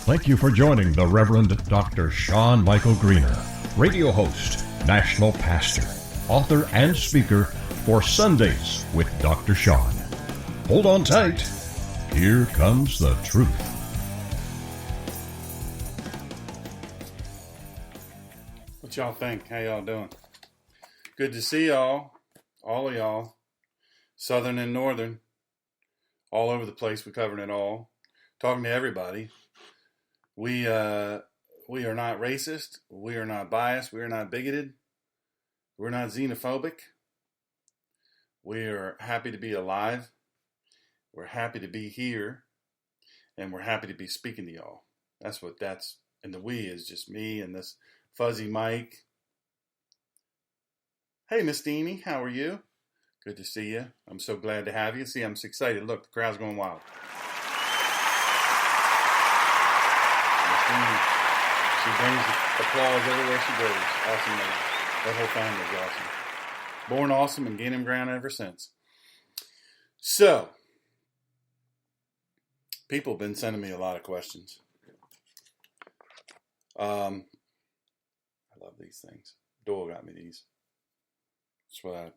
Thank you for joining the Reverend Dr. Sean Michael Greener, radio host, national pastor, author, and speaker for Sundays with Dr. Sean. Hold on tight. Here comes the truth. What y'all think? How y'all doing? Good to see y'all, all of y'all, Southern and Northern, all over the place. We're covering it all, talking to everybody. We are not racist. We are not biased. We are not bigoted. We're not xenophobic. We are happy to be alive. We're happy to be here. And we're happy to be speaking to y'all. And the we is just me and this fuzzy mic. Hey, Miss Deanie, how are you? Good to see you. I'm so glad to have you. See, I'm so excited. Look, the crowd's going wild. She brings applause everywhere she goes. Awesome lady. That whole family's awesome. Born awesome and gaining ground ever since. So, people have been sending me a lot of questions. I love these things. Doyle got me these. That's what I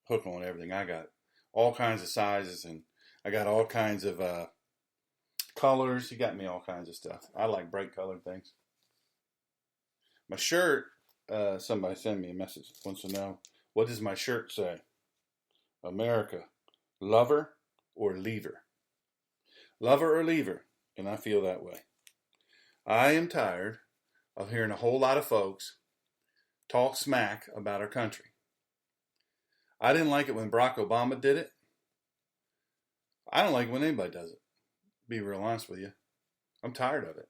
hook on everything. I got all kinds of sizes and I got all kinds of colors. He got me all kinds of stuff. I like bright colored things. My shirt, somebody sent me a message, wants to know, what does my shirt say? America, lover or leaver? Lover or leaver? And I feel that way. I am tired of hearing a whole lot of folks talk smack about our country. I didn't like it when Barack Obama did it. I don't like it when anybody does it. Be real honest with you. I'm tired of it.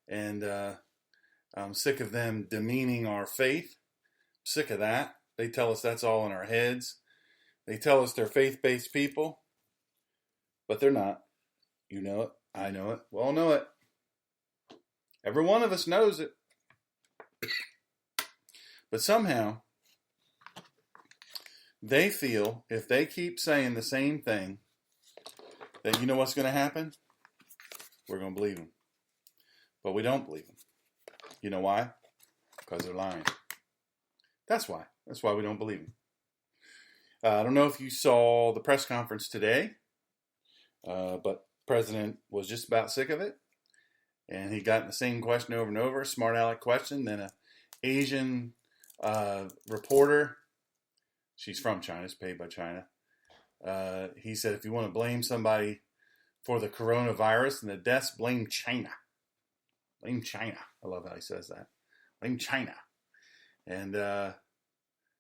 And I'm sick of them demeaning our faith. Sick of that. They tell us that's all in our heads. They tell us they're faith-based people. But they're not. You know it. I know it. We all know it. Every one of us knows it. But somehow, they feel if they keep saying the same thing, then you know what's going to happen? We're going to believe them. But we don't believe them. You know why? Because they're lying. That's why. That's why we don't believe them. I don't know if you saw the press conference today, but the president was just about sick of it. And he got the same question over and over, a smart aleck question. Then an Asian reporter, she's from China, is paid by China. He said, if you want to blame somebody for the coronavirus and the deaths, blame China. Blame China. I love how he says that. Blame China. And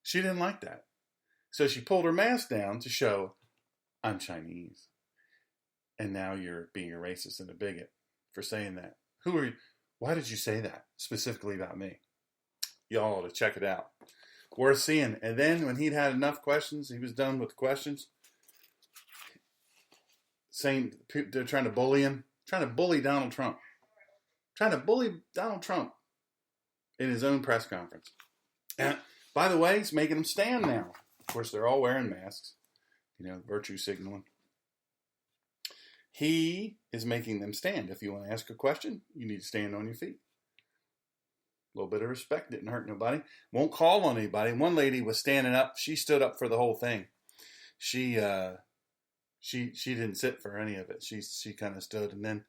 she didn't like that. So she pulled her mask down to show, I'm Chinese. And now you're being a racist and a bigot for saying that. Who are you? Why did you say that specifically about me? Y'all ought to check it out. Worth seeing. And then when he'd had enough questions, he was done with the questions. Saying they're trying to bully him, trying to bully Donald Trump. Trying to bully Donald Trump in his own press conference. And by the way, he's making them stand now. Of course, they're all wearing masks. Virtue signaling. He is making them stand. If you want to ask a question, you need to stand on your feet. A little bit of respect. Didn't hurt nobody. Won't call on anybody. One lady was standing up. She stood up for the whole thing. She didn't sit for any of it. She kind of stood, and then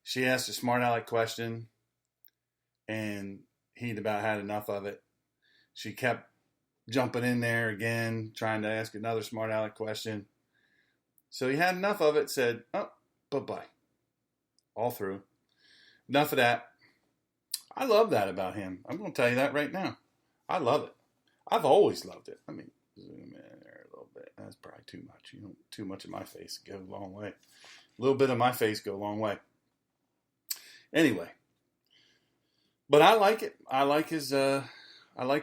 she asked a smart aleck question, and he'd about had enough of it. She kept jumping in there again, trying to ask another smart aleck question. So he had enough of it, said, oh, bye-bye. All through. Enough of that. I love that about him. I'm going to tell you that right now. I love it. I've always loved it. Zoom in there a little bit. That's probably too much. Too much of my face goes a long way. A little bit of my face go a long way. Anyway. But I like it. I like the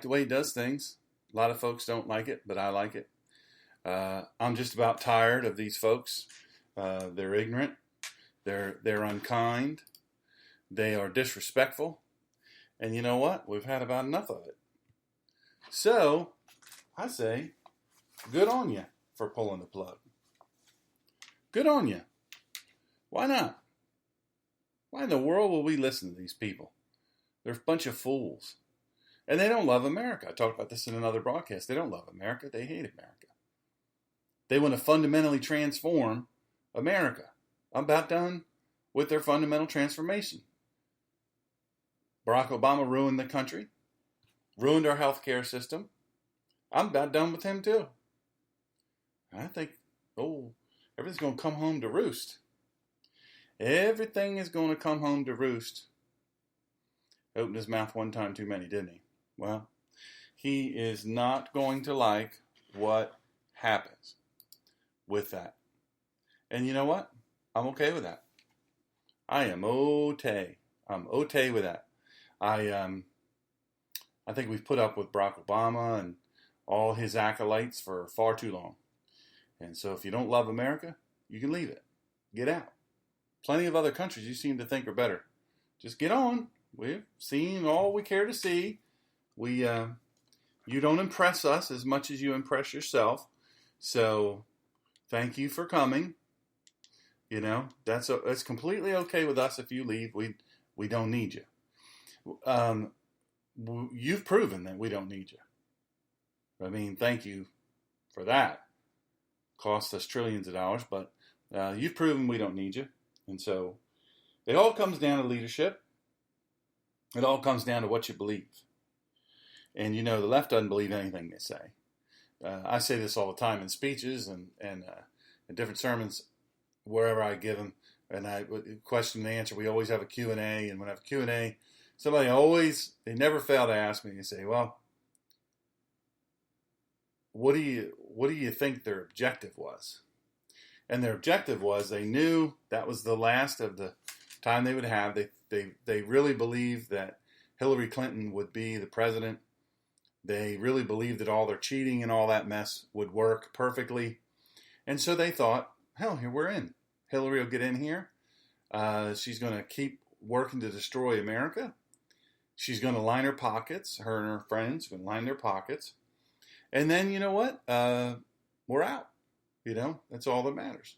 way he does things. A lot of folks don't like it, but I like it. I'm just about tired of these folks. They're ignorant. They're unkind. They are disrespectful. And you know what? We've had about enough of it. So, I say, good on you for pulling the plug. Good on you. Why not? Why in the world will we listen to these people? They're a bunch of fools. And they don't love America. I talked about this in another broadcast. They don't love America. They hate America. They want to fundamentally transform America. I'm about done with their fundamental transformation. Barack Obama ruined the country, ruined our healthcare system. I'm about done with him too. I think, everything's going to come home to roost. Everything is going to come home to roost. Opened his mouth one time too many, didn't he? Well, he is not going to like what happens with that. And you know what? I'm okay with that. I am okay. I'm okay with that. I think we've put up with Barack Obama and all his acolytes for far too long. And so if you don't love America, you can leave it. Get out. Plenty of other countries you seem to think are better. Just get on. We've seen all we care to see. You don't impress us as much as you impress yourself. So thank you for coming. You know, it's completely okay with us if you leave. We don't need you. You've proven that we don't need you. I mean, thank you for that. Cost us trillions of dollars, but you've proven we don't need you. And so it all comes down to leadership. It all comes down to what you believe. And you know, the left doesn't believe anything they say. I say this all the time in speeches and in different sermons, wherever I give them. And I question and answer. We always have a Q&A. And when I have a Q&A, they never fail to ask me and say, well, what do you think their objective was? And their objective was they knew that was the last of the time they would have. They really believed that Hillary Clinton would be the president. They really believed that all their cheating and all that mess would work perfectly. And so they thought, hell, here we're in. Hillary will get in here. She's going to keep working to destroy America. She's going to line her pockets. Her and her friends are going to line their pockets. And then, you know what? We're out. You know, that's all that matters.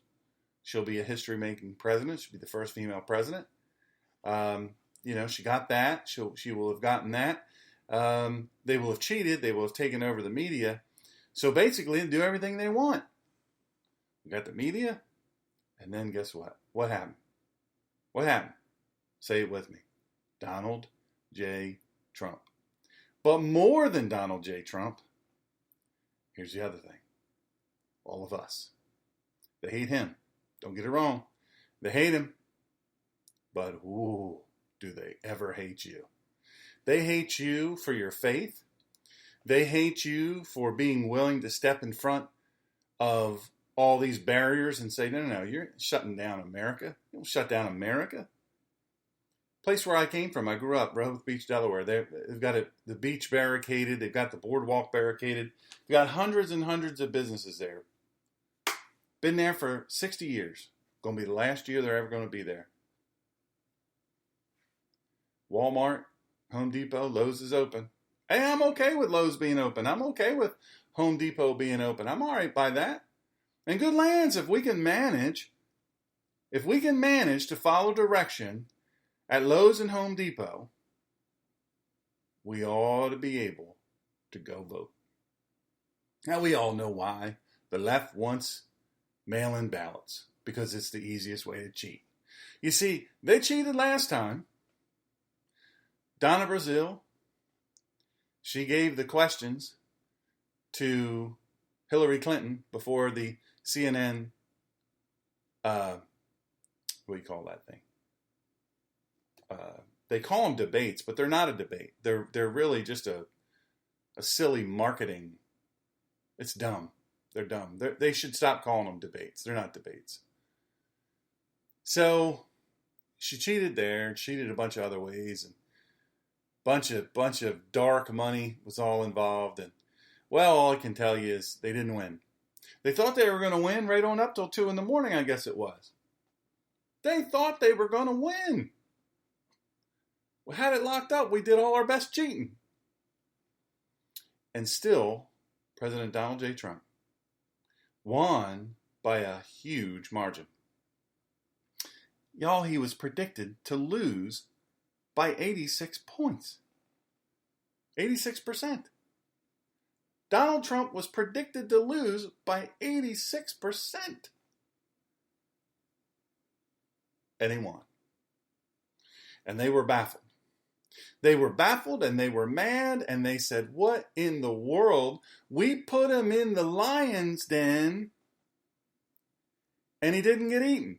She'll be a history-making president. She'll be the first female president. You know, she got that. She will have gotten that. They will have cheated. They will have taken over the media. So basically, they do everything they want. We got the media. And then guess what? What happened? What happened? Say it with me. Donald J. Trump. But more than Donald J. Trump, here's the other thing. All of us. They hate him. Don't get it wrong. They hate him. But, ooh, do they ever hate you. They hate you for your faith. They hate you for being willing to step in front of all these barriers and say, no, you're shutting down America. You don't shut down America. Place where I came from, I grew up, Rehoboth Beach, Delaware. They've got the beach barricaded. They've got the boardwalk barricaded. They've got hundreds and hundreds of businesses there. Been there for 60 years. Going to be the last year they're ever going to be there. Walmart, Home Depot, Lowe's is open. Hey, I'm okay with Lowe's being open. I'm okay with Home Depot being open. I'm all right by that. And good lands, if we can manage to follow direction at Lowe's and Home Depot, we ought to be able to go vote. Now, we all know why. The left wants mail-in ballots because it's the easiest way to cheat. You see, they cheated last time. Donna Brazile, she gave the questions to Hillary Clinton before the CNN, what do you call that thing? They call them debates, but they're not a debate. They're really just a silly marketing. It's dumb. They're dumb. They should stop calling them debates. They're not debates. So she cheated there, cheated a bunch of other ways, and bunch of dark money was all involved. And well, all I can tell you is they didn't win. They thought they were going to win right on up till 2 a.m, I guess it was. They thought they were going to win. We had it locked up. We did all our best cheating. And still, President Donald J. Trump won by a huge margin. Y'all, he was predicted to lose by 86 points. 86%. Donald Trump was predicted to lose by 86%. And he won. And they were baffled. They were baffled and they were mad and they said, what in the world? We put him in the lion's den and he didn't get eaten.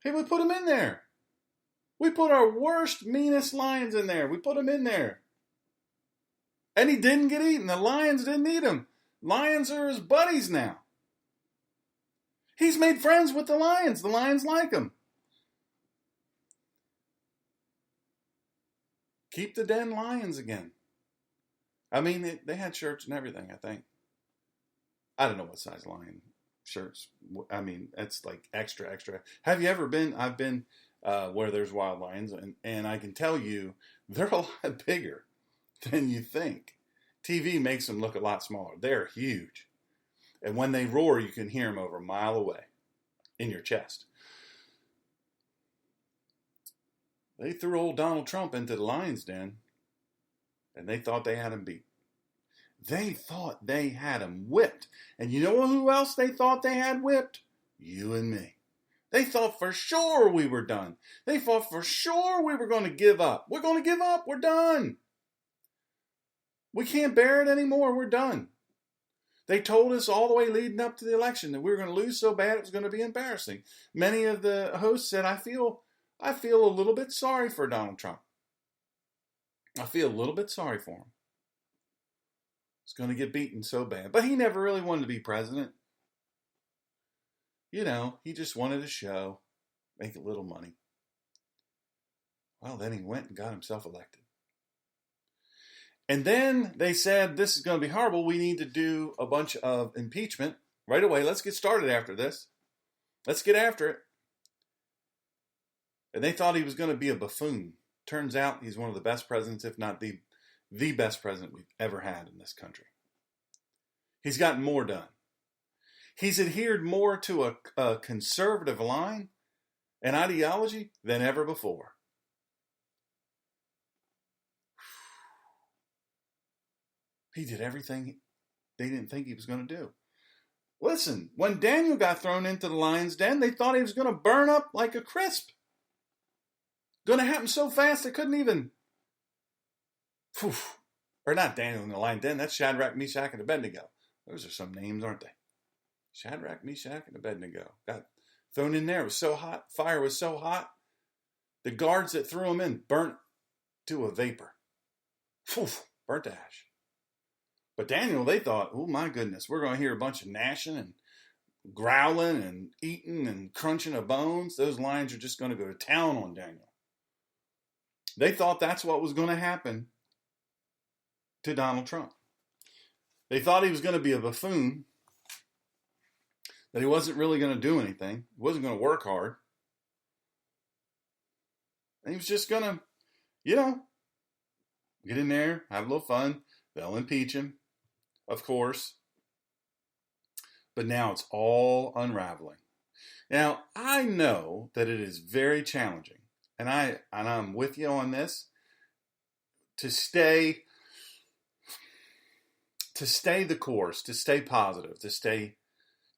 Hey, we put him in there. We put our worst, meanest lions in there. We put him in there. And he didn't get eaten. The lions didn't eat him. Lions are his buddies now. He's made friends with the lions. The lions like him. Keep the den lions again. I mean, they had shirts and everything, I think. I don't know what size lion shirts. I mean, it's like extra, extra. Have you ever been? I've been where there's wild lions, and I can tell you they're a lot bigger than you think. TV makes them look a lot smaller. They're huge. And when they roar, you can hear them over a mile away in your chest. They threw old Donald Trump into the lion's den, and they thought they had him beat. They thought they had him whipped. And you know who else they thought they had whipped? You and me. They thought for sure we were done. They thought for sure we were going to give up. We're going to give up. We're done. We can't bear it anymore. We're done. They told us all the way leading up to the election that we were going to lose so bad it was going to be embarrassing. Many of the hosts said, I feel a little bit sorry for Donald Trump. I feel a little bit sorry for him. He's going to get beaten so bad. But he never really wanted to be president. You know, he just wanted a show, make a little money. Well, then he went and got himself elected. And then they said, this is going to be horrible. We need to do a bunch of impeachment right away. Let's get started after this. Let's get after it. And they thought he was going to be a buffoon. Turns out he's one of the best presidents, if not the best president we've ever had in this country. He's gotten more done. He's adhered more to a conservative line and ideology than ever before. He did everything they didn't think he was going to do. Listen, when Daniel got thrown into the lion's den, they thought he was going to burn up like a crisp. Going to happen so fast they couldn't even... Or not Daniel in the lion's den, that's Shadrach, Meshach, and Abednego. Those are some names, aren't they? Shadrach, Meshach, and Abednego. Got thrown in there. It was so hot. Fire was so hot. The guards that threw him in burnt to a vapor. Burnt to ash. But Daniel, they thought, oh my goodness, we're going to hear a bunch of gnashing and growling and eating and crunching of bones. Those lions are just going to go to town on Daniel. They thought that's what was going to happen to Donald Trump. They thought he was going to be a buffoon, that he wasn't really going to do anything, he wasn't going to work hard. And he was just going to, get in there, have a little fun. They'll impeach him, of course. But now it's all unraveling. Now, I know that it is very challenging, and I'm with you on this, to stay the course, to stay positive, to stay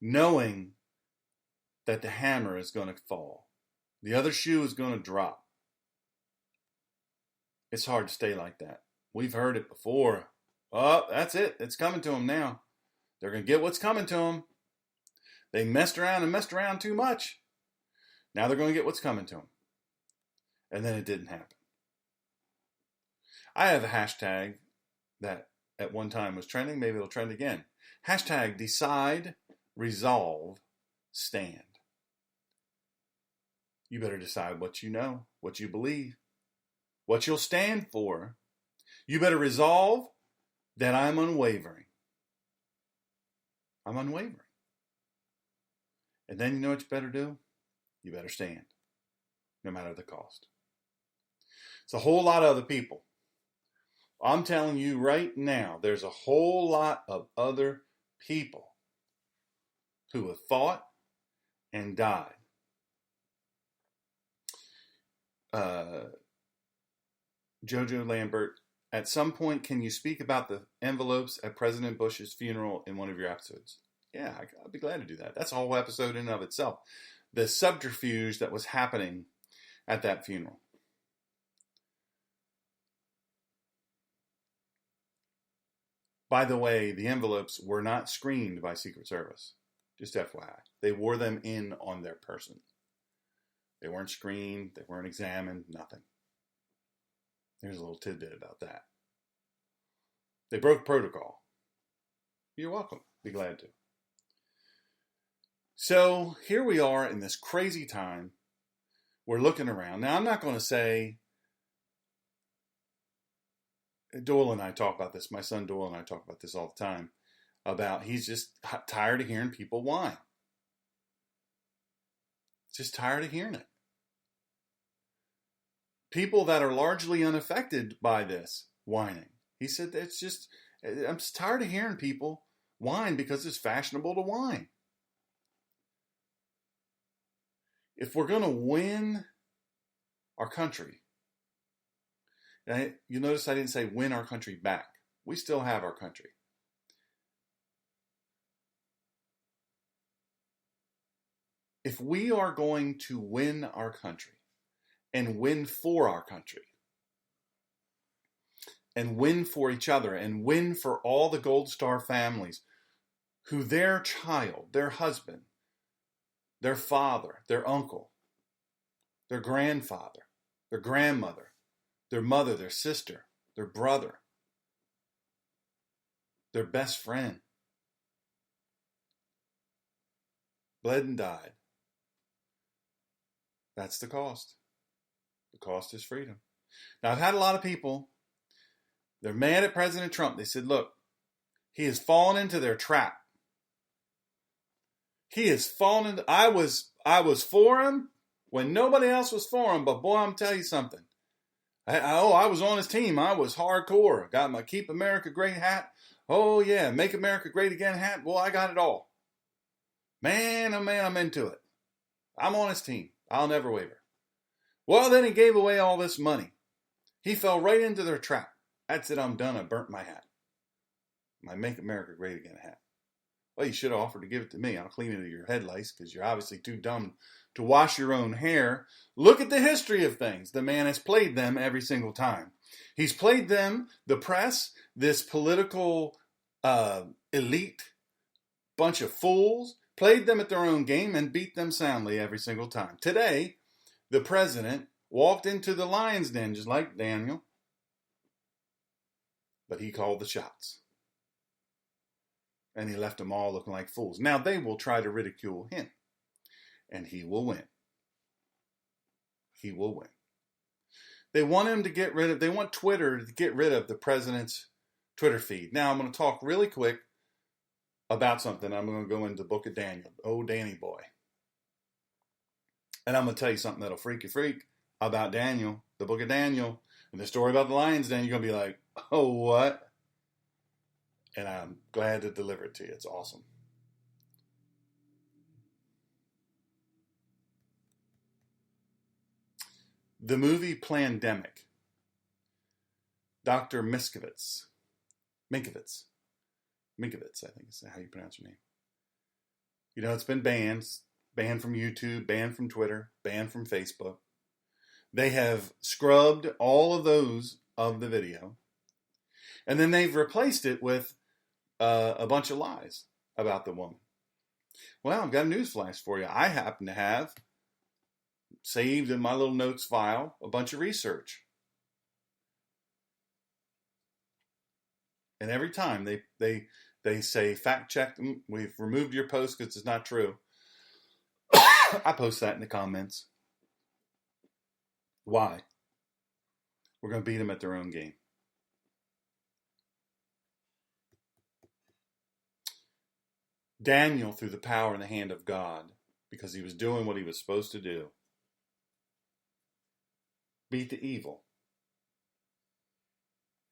knowing that the hammer is going to fall. The other shoe is going to drop. It's hard to stay like that. We've heard it before. Oh, that's it. It's coming to them now. They're going to get what's coming to them. They messed around too much. Now they're going to get what's coming to them. And then it didn't happen. I have a hashtag that at one time was trending. Maybe it'll trend again. Hashtag decide, resolve, stand. You better decide what you know, what you believe, what you'll stand for. You better resolve that I'm unwavering. I'm unwavering. And then you know what you better do? You better stand, no matter the cost. It's a whole lot of other people. I'm telling you right now, there's a whole lot of other people who have fought, and died. Jojo Lambert, at some point, can you speak about the envelopes at President Bush's funeral in one of your episodes? Yeah, I'd be glad to do that. That's a whole episode in and of itself. The subterfuge that was happening at that funeral. By the way, the envelopes were not screened by Secret Service. Just FYI. They wore them in on their person. They weren't screened. They weren't examined. Nothing. There's a little tidbit about that. They broke protocol. You're welcome. Be glad to. So here we are in this crazy time. We're looking around. Now, I'm not going to say, Doyle and I talk about this. My son Doyle and I talk about this all the time. About he's just tired of hearing people whine. Just tired of hearing it. People that are largely unaffected by this whining. He said, I'm just tired of hearing people whine because it's fashionable to whine. If we're going to win our country, and you notice I didn't say win our country back. We still have our country. If we are going to win our country and win for our country and win for each other and win for all the Gold Star families who their child, their husband, their father, their uncle, their grandfather, their grandmother, their mother, their sister, their brother, their best friend bled and died. That's the cost. The cost is freedom. Now, I've had a lot of people, they're mad at President Trump. They said, look, he has fallen into their trap. He has fallen into, I was for him when nobody else was for him, but boy, I'm telling you something. I was on his team. I was hardcore. Got my Keep America Great hat. Oh yeah, Make America Great Again hat. Well, I got it all. Man, oh man, I'm into it. I'm on his team. I'll never waver. Well, then he gave away all this money. He fell right into their trap. That's it, I'm done. I burnt my hat. My Make America Great Again hat. Well, you should have offered to give it to me. I'll clean it of your head lice because you're obviously too dumb to wash your own hair. Look at the history of things. The man has played them every single time. He's played them, the press, this political elite bunch of fools, played them at their own game and beat them soundly every single time. Today, the president walked into the lion's den just like Daniel, but he called the shots. And he left them all looking like fools. Now they will try to ridicule him, and he will win. He will win. They want him to get rid of, they want Twitter to get rid of the president's Twitter feed. Now I'm going to talk really quick about something. I'm going to go into the book of Daniel. Oh, Danny boy. And I'm going to tell you something that'll freak you freak about Daniel, the book of Daniel, and the story about the lion's den. You're going to be like, oh, what? And I'm glad to deliver it to you. It's awesome. The movie Plandemic. Dr. Minkovitz, I think is how you pronounce your name. You know, it's been banned from YouTube, banned from Twitter, banned from Facebook. They have scrubbed all of those of the video. And then they've replaced it with a bunch of lies about the woman. Well, I've got a news flash for you. I happen to have saved in my little notes file a bunch of research. And every time they say fact check, we've removed your post because it's not true. I post that in the comments. Why? We're going to beat them at their own game. Daniel, through the power and the hand of God, because he was doing what he was supposed to do, beat the evil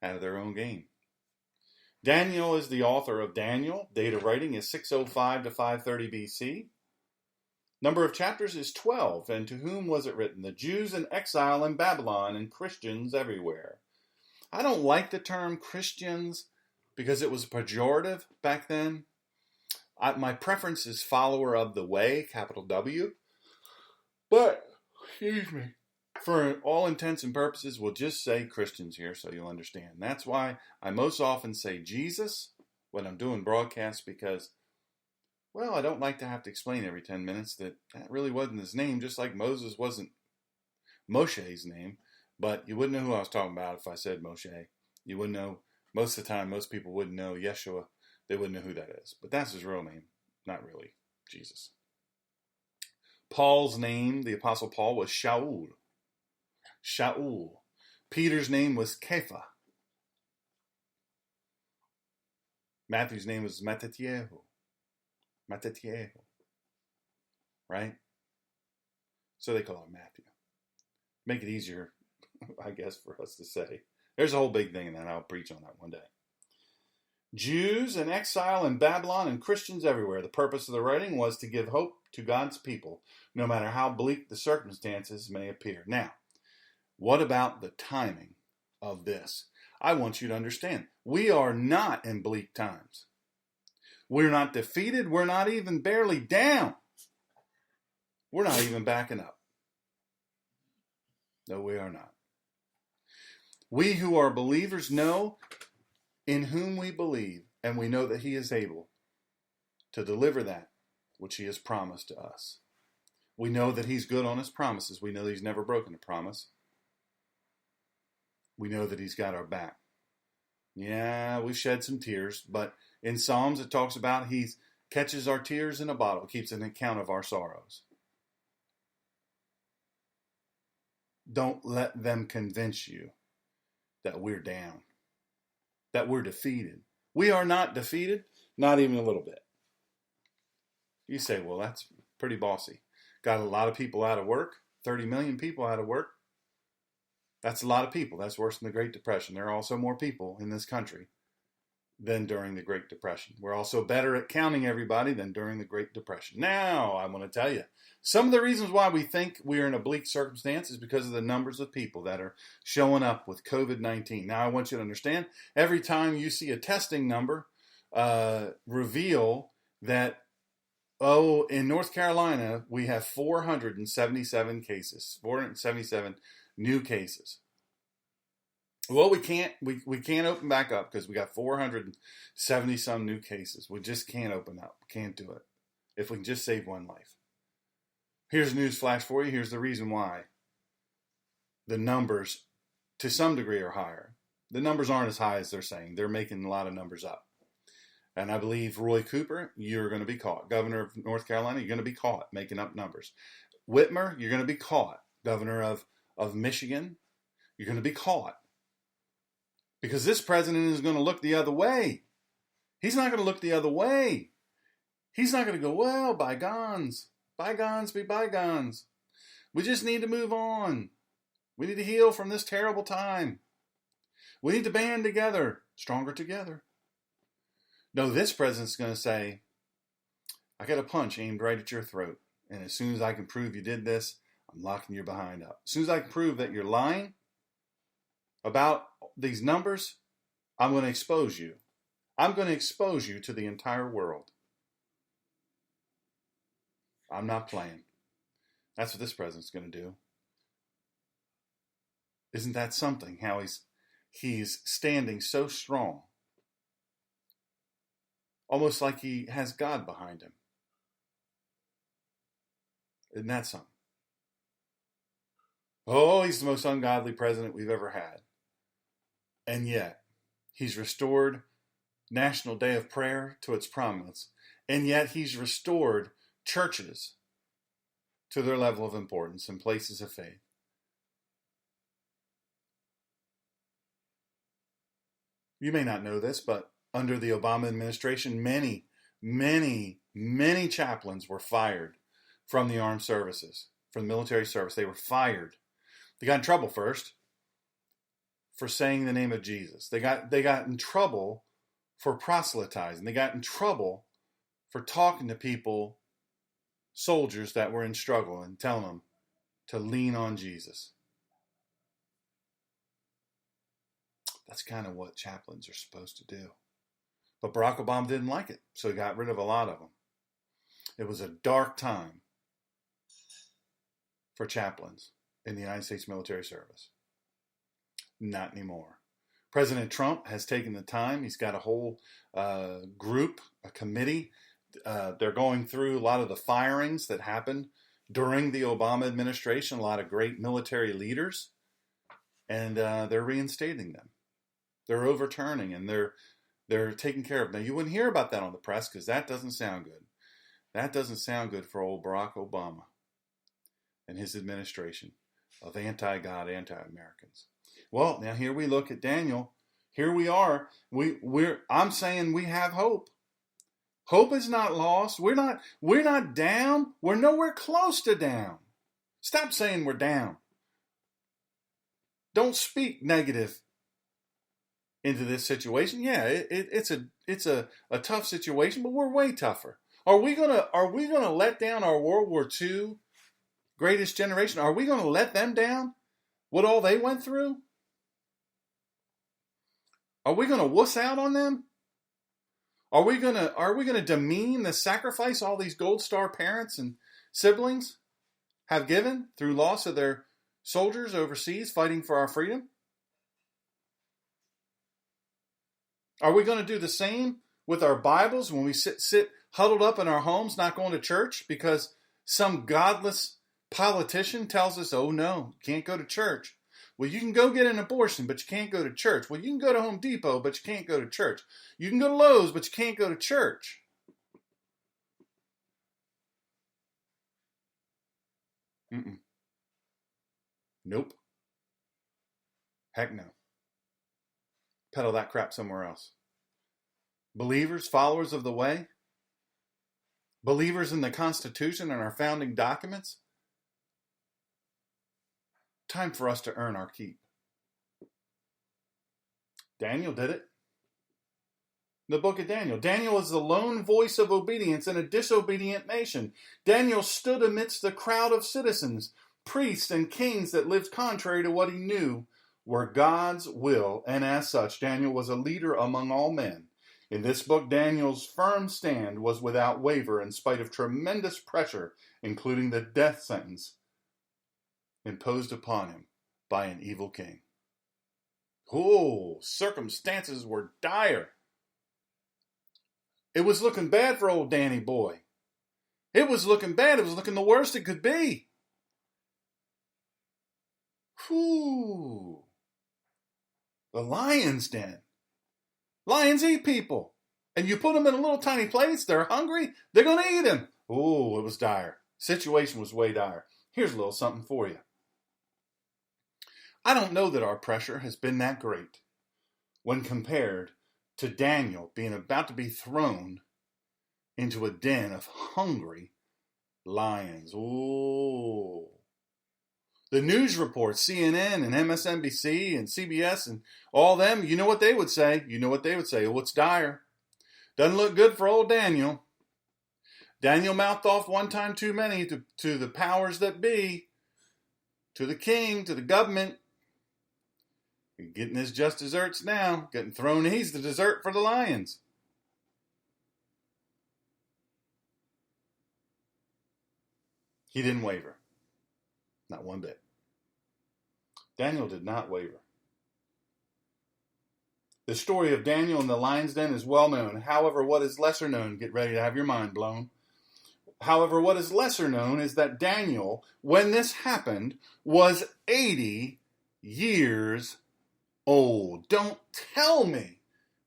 out of their own game. Daniel is the author of Daniel. Date of writing is 605 to 530 BC. Number of chapters is 12. And to whom was it written? The Jews in exile in Babylon and Christians everywhere. I don't like the term Christians because it was pejorative back then. My preference is follower of the way, capital W. But, excuse me, for all intents and purposes, we'll just say Christians here so you'll understand. That's why I most often say Jesus when I'm doing broadcasts because, well, I don't like to have to explain every 10 minutes that really wasn't his name, just like Moses wasn't Moshe's name. But you wouldn't know who I was talking about if I said Moshe. You wouldn't know. Most of the time, most people wouldn't know Yeshua. They wouldn't know who that is. But that's his real name. Not really. Jesus. Paul's name, the Apostle Paul, was Shaul. Shaul. Peter's name was Kepha. Matthew's name was Mattatiehu. Mattatiehu. Right? So they call him Matthew. Make it easier, I guess, for us to say. There's a whole big thing in that. I'll preach on that one day. Jews in exile in Babylon and Christians everywhere. The purpose of the writing was to give hope to God's people, no matter how bleak the circumstances may appear. Now, what about the timing of this? I want you to understand, we are not in bleak times. We're not defeated. We're not even barely down. We're not even backing up. No, we are not. We who are believers know in whom we believe, and we know that he is able to deliver that which he has promised to us. We know that he's good on his promises. We know that he's never broken a promise. We know that he's got our back. Yeah, we've shed some tears, but in Psalms it talks about he catches our tears in a bottle, keeps an account of our sorrows. Don't let them convince you that we're down, that we're defeated. We are not defeated, not even a little bit. You say, well, that's pretty bossy. Got a lot of people out of work, 30 million people out of work. That's a lot of people. That's worse than the Great Depression. There are also more people in this country than during the Great Depression. We're also better at counting everybody than during the Great Depression. Now, I want to tell you, some of the reasons why we think we're in a bleak circumstance is because of the numbers of people that are showing up with COVID-19. Now, I want you to understand, every time you see a testing number reveal that, in North Carolina, we have 477 cases, 477 new cases. Well, we can't open back up because we got 470 some new cases. We just can't open up. Can't do it. If we can just save one life. Here's a news flash for you. Here's the reason why the numbers, to some degree, are higher. The numbers aren't as high as they're saying. They're making a lot of numbers up. And I believe Roy Cooper, you're going to be caught. Governor of North Carolina, you're going to be caught making up numbers. Whitmer, you're going to be caught. Governor of Michigan, you're going to be caught. Because this president is going to look the other way. He's not going to look the other way. He's not going to go, well, bygones. Bygones be bygones. We just need to move on. We need to heal from this terrible time. We need to band together. Stronger together. No, this president's going to say, I got a punch aimed right at your throat. And as soon as I can prove you did this, I'm locking your behind up. As soon as I can prove that you're lying about these numbers, I'm going to expose you. I'm going to expose you to the entire world. I'm not playing. That's what this president's going to do. Isn't that something? How he's standing so strong. Almost like he has God behind him. Isn't that something? Oh, he's the most ungodly president we've ever had. And yet, he's restored National Day of Prayer to its prominence. And yet, he's restored churches to their level of importance and places of faith. You may not know this, but under the Obama administration, many chaplains were fired from the armed services, from the military service. They were fired. They got in trouble first for saying the name of Jesus. They got in trouble for proselytizing. They got in trouble for talking to people soldiers that were in struggle and telling them to lean on Jesus. That's kind of what chaplains are supposed to do. But Barack Obama didn't like it, so he got rid of a lot of them. It was a dark time for chaplains in the United States military service. Not anymore. President Trump has taken the time. He's got a whole group, a committee. They're going through a lot of the firings that happened during the Obama administration, a lot of great military leaders, and they're reinstating them. They're overturning, and they're taking care of them. Now, you wouldn't hear about that on the press because that doesn't sound good. That doesn't sound good for old Barack Obama and his administration of anti-God, anti-Americans. Well, now here we look at Daniel. Here we are. I'm saying we have hope. Hope is not lost. We're not down. We're nowhere close to down. Stop saying we're down. Don't speak negative into this situation. Yeah, it's a tough situation, but we're way tougher. Are we gonna let down our World War II greatest generation? Are we gonna let them down? What all they went through? Are we gonna wuss out on them? Are we gonna demean the sacrifice all these Gold Star parents and siblings have given through loss of their soldiers overseas fighting for our freedom? Are we going to do the same with our Bibles when we sit huddled up in our homes, not going to church because some godless politician tells us, oh no, you can't go to church. Well, you can go get an abortion, but you can't go to church. Well, you can go to Home Depot, but you can't go to church. You can go to Lowe's, but you can't go to church. Nope. Heck no. Peddle that crap somewhere else. Believers, followers of the way, believers in the Constitution and our founding documents, time for us to earn our keep. Daniel did it. The book of Daniel. Daniel is the lone voice of obedience in a disobedient nation. Daniel stood amidst the crowd of citizens, priests, and kings that lived contrary to what he knew were God's will, and as such, Daniel was a leader among all men. In this book, Daniel's firm stand was without waver in spite of tremendous pressure, including the death sentence imposed upon him by an evil king. Oh, circumstances were dire. It was looking bad for old Danny boy. It was looking bad. It was looking the worst it could be. Whew. The lion's den. Lions eat people. And you put them in a little tiny place, they're hungry, they're going to eat them. Oh, it was dire. Situation was way dire. Here's a little something for you. I don't know that our pressure has been that great when compared to Daniel being about to be thrown into a den of hungry lions. Oh. The news reports, CNN and MSNBC and CBS and all them, you know what they would say? Oh, it's dire. Doesn't look good for old Daniel. Daniel mouthed off one time too many to the powers that be, to the king, to the government. He's getting his just desserts now. Getting thrown, he's the dessert for the lions. He didn't waver. Not one bit. Daniel did not waver. The story of Daniel in the lion's den is well known. However, what is lesser known, get ready to have your mind blown. However, what is lesser known is that Daniel, when this happened, was 80 years old. Don't tell me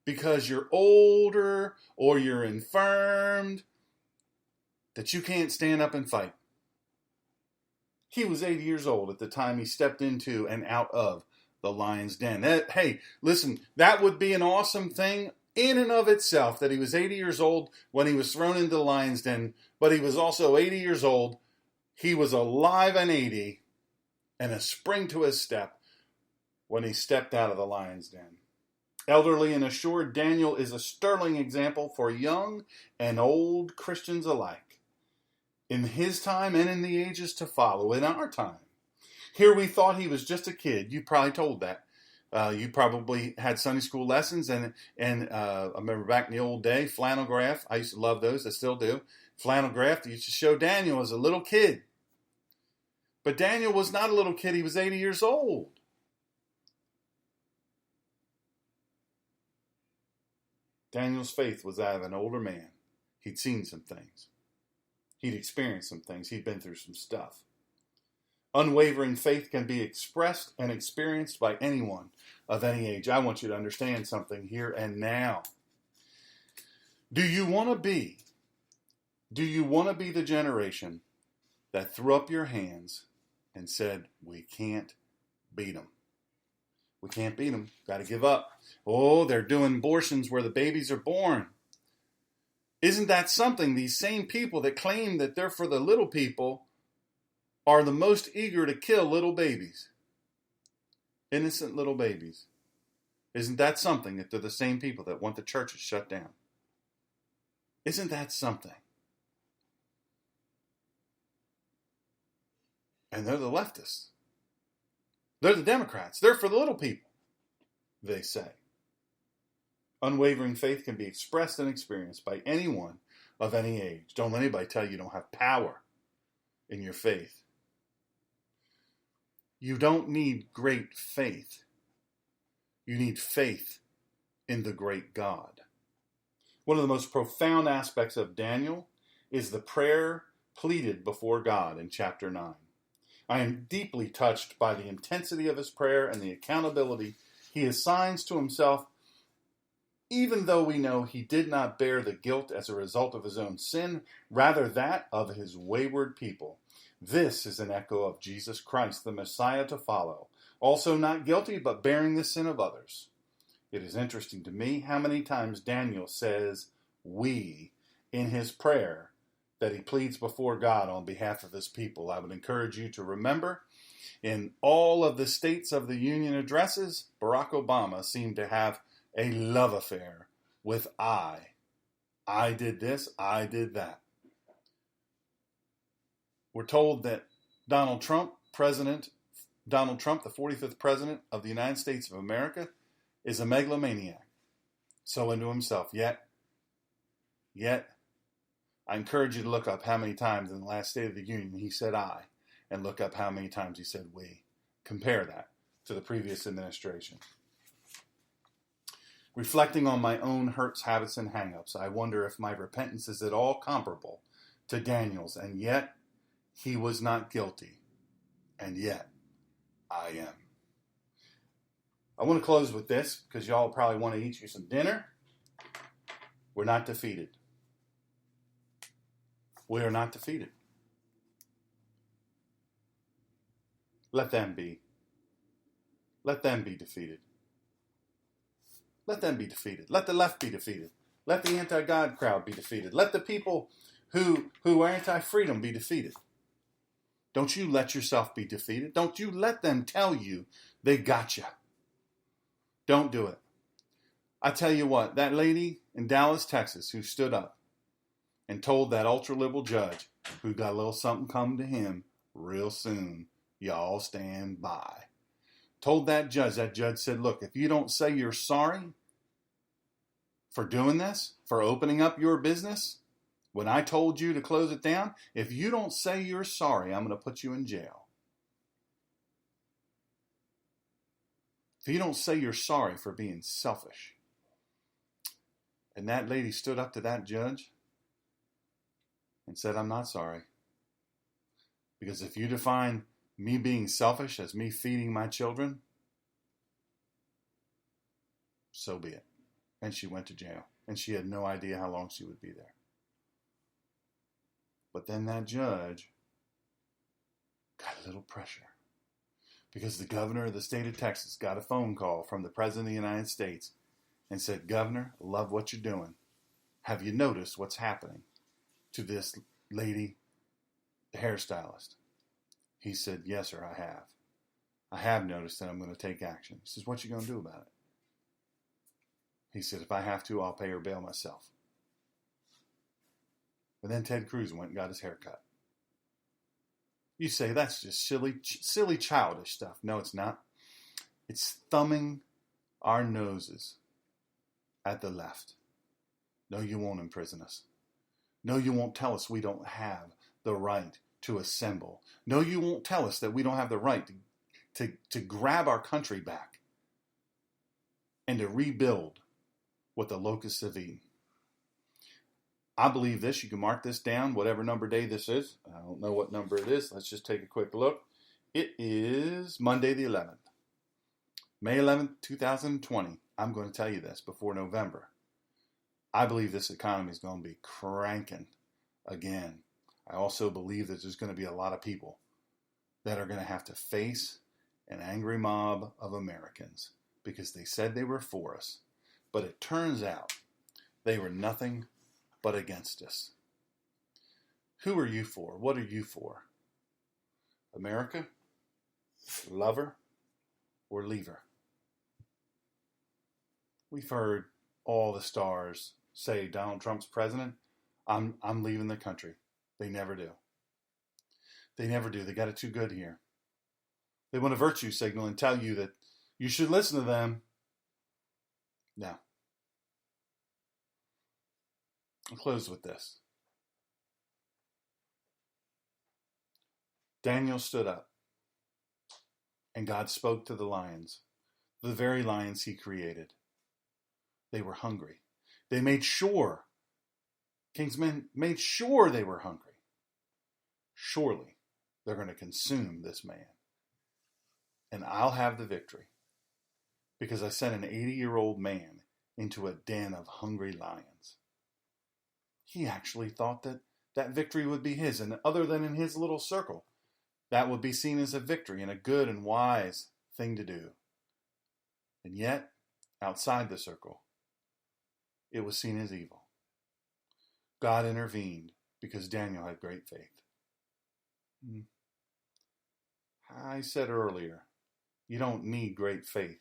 because you're older or you're infirmed that you can't stand up and fight. He was 80 years old at the time he stepped into and out of the lion's den. Hey, listen, that would be an awesome thing in and of itself that he was 80 years old when he was thrown into the lion's den, but he was also 80 years old. He was alive and 80 and a spring to his step when he stepped out of the lion's den. Elderly and assured, Daniel is a sterling example for young and old Christians alike. in his time and in the ages to follow in our time. Here we thought he was just a kid. You probably told that. You probably had Sunday school lessons, and I remember back in the old day, flannel graph. I used to love those. I still do. Flannel graph. They used to show Daniel as a little kid. But Daniel was not a little kid. He was 80 years old. Daniel's faith was that of an older man. He'd seen some things. He'd experienced some things. He'd been through some stuff. Unwavering faith can be expressed and experienced by anyone of any age. I want you to understand something here and now. Do you want to be the generation that threw up your hands and said, we can't beat them? We can't beat them. Got to give up. Oh, they're doing abortions where the babies are born. Isn't that something? These same people that claim that they're for the little people are the most eager to kill little babies. Innocent little babies. Isn't that something that they're the same people that want the churches shut down? Isn't that something? And they're the leftists. They're the Democrats. They're for the little people, they say. Unwavering faith can be expressed and experienced by anyone of any age. Don't let anybody tell you don't have power in your faith. You don't need great faith. You need faith in the great God. One of the most profound aspects of Daniel is the prayer pleaded before God in chapter 9. I am deeply touched by the intensity of his prayer and the accountability he assigns to himself, even though we know he did not bear the guilt as a result of his own sin, rather that of his wayward people. This is an echo of Jesus Christ, the Messiah to follow, also not guilty, but bearing the sin of others. It is interesting to me how many times Daniel says we in his prayer that he pleads before God on behalf of his people. I would encourage you to remember, in all of the States of the Union addresses, Barack Obama seemed to have a love affair with I. I did this, I did that. We're told that Donald Trump, the 45th President of the United States of America, is a megalomaniac. So into himself. Yet, I encourage you to look up how many times in the last State of the Union he said I, and look up how many times he said we. Compare that to the previous administration. Reflecting on my own hurts, habits, and hang-ups, I wonder if my repentance is at all comparable to Daniel's, and yet he was not guilty, and yet I am. I want to close with this, because y'all probably want to eat you some dinner. We're not defeated. We are not defeated. Let them be. Let them be defeated. Let them be defeated. Let the left be defeated. Let the anti-God crowd be defeated. Let the people who are anti-freedom be defeated. Don't you let yourself be defeated. Don't you let them tell you they got you. Don't do it. I tell you what, that lady in Dallas, Texas, who stood up and told that ultra-liberal judge who got a little something coming to him real soon, y'all stand by. Told that judge said, look, if you don't say you're sorry for doing this, for opening up your business, when I told you to close it down, if you don't say you're sorry, I'm going to put you in jail. If you don't say you're sorry for being selfish. And that lady stood up to that judge and said, I'm not sorry. Because if you define me being selfish as me feeding my children, so be it. And she went to jail. And she had no idea how long she would be there. But then that judge got a little pressure. Because the governor of the state of Texas got a phone call from the president of the United States and said, Governor, love what you're doing. Have you noticed what's happening to this lady, the hairstylist? He said, yes, sir, I have. I have noticed, and I'm going to take action. He says, what you going to do about it? He said, if I have to, I'll pay her bail myself. But then Ted Cruz went and got his hair cut. You say, that's just silly childish stuff. No, it's not. It's thumbing our noses at the left. No, you won't imprison us. No, you won't tell us we don't have the right to assemble. No, you won't tell us that we don't have the right to grab our country back and to rebuild what the locusts have eaten. I believe this. You can mark this down, whatever number day this is. I don't know what number it is. Let's just take a quick look. It is Monday the 11th. May 11th, 2020. I'm going to tell you this before November. I believe this economy is going to be cranking again. I also believe that there's going to be a lot of people that are going to have to face an angry mob of Americans because they said they were for us. But it turns out they were nothing but against us. Who are you for? What are you for? America? Lover? Or leaver? We've heard all the stars say Donald Trump's president. I'm leaving the country. They never do. They never do. They got it too good here. They want a virtue signal and tell you that you should listen to them. No. I'll close with this. Daniel stood up and God spoke to the lions, the very lions he created. They were hungry. They made sure, King's men made sure they were hungry. Surely they're going to consume this man. And I'll have the victory because I sent an 80-year-old man into a den of hungry lions. He actually thought that victory would be his, and other than in his little circle, that would be seen as a victory and a good and wise thing to do. And yet, outside the circle, it was seen as evil. God intervened because Daniel had great faith. I said earlier, you don't need great faith.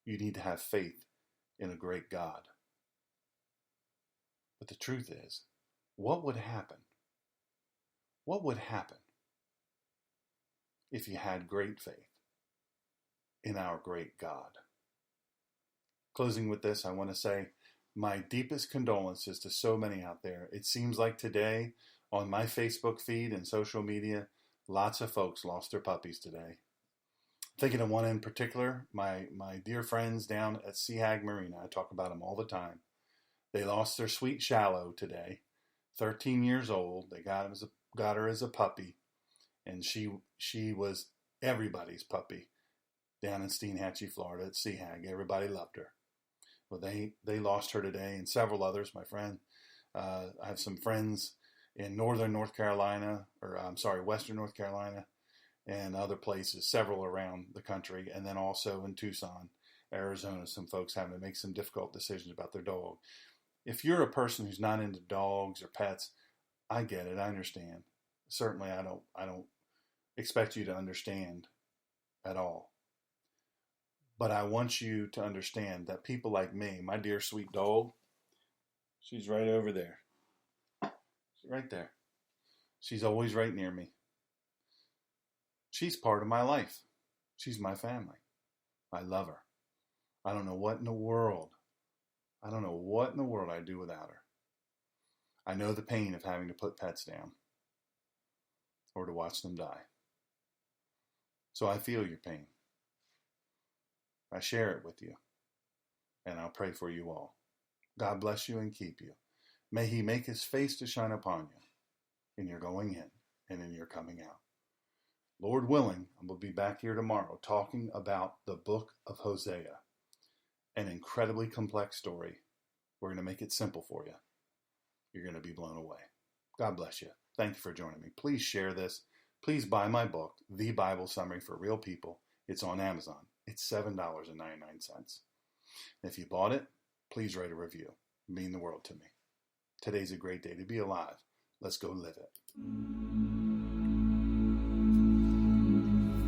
You need to have faith in a great God. But the truth is, what would happen? What would happen if you had great faith in our great God? Closing with this, I want to say my deepest condolences to so many out there. It seems like today on my Facebook feed and social media, lots of folks lost their puppies today. Thinking of one in particular, my dear friends down at Seahag Marina. I talk about them all the time. They lost their sweet Shallow today, 13 years old. They got her as a puppy, and she was everybody's puppy down in Steinhatchee, Florida at Seahag. Everybody loved her. Well, they lost her today, and several others, my friend. I have some friends in Western North Carolina, and other places, several around the country, and then also in Tucson, Arizona, some folks having to make some difficult decisions about their dog. If you're a person who's not into dogs or pets, I get it. I understand. Certainly, I don't expect you to understand at all. But I want you to understand that people like me, my dear sweet dog, she's right over there. She's right there. She's always right near me. She's part of my life. She's my family. I love her. I don't know what in the world I'd do without her. I know the pain of having to put pets down or to watch them die. So I feel your pain. I share it with you, and I'll pray for you all. God bless you and keep you. May he make his face to shine upon you in your going in and in your coming out. Lord willing, we'll be back here tomorrow talking about the book of Hosea, an incredibly complex story. We're going to make it simple for you. You're going to be blown away. God bless you. Thank you for joining me. Please share this. Please buy my book, The Bible Summary for Real People. It's on Amazon. It's $7.99. If you bought it, please write a review. It means the world to me. Today's a great day to be alive. Let's go live it.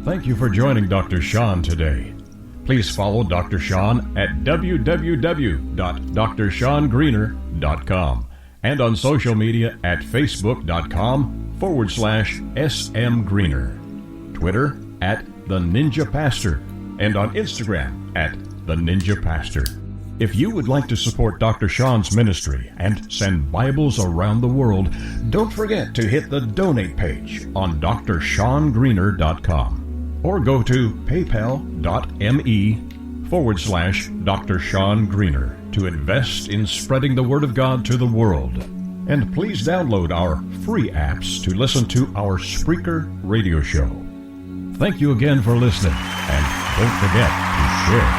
Thank you for joining Dr. Sean today. Please follow Dr. Sean at www.drseangreener.com and on social media at facebook.com @SM Greener, Twitter @The Ninja Pastor, and on Instagram @The Ninja Pastor. If you would like to support Dr. Sean's ministry and send Bibles around the world, don't forget to hit the donate page on drseangreener.com or go to paypal.me/Dr. Sean Greener to invest in spreading the Word of God to the world. And please download our free apps to listen to our Spreaker radio show. Thank you again for listening, and don't forget to share.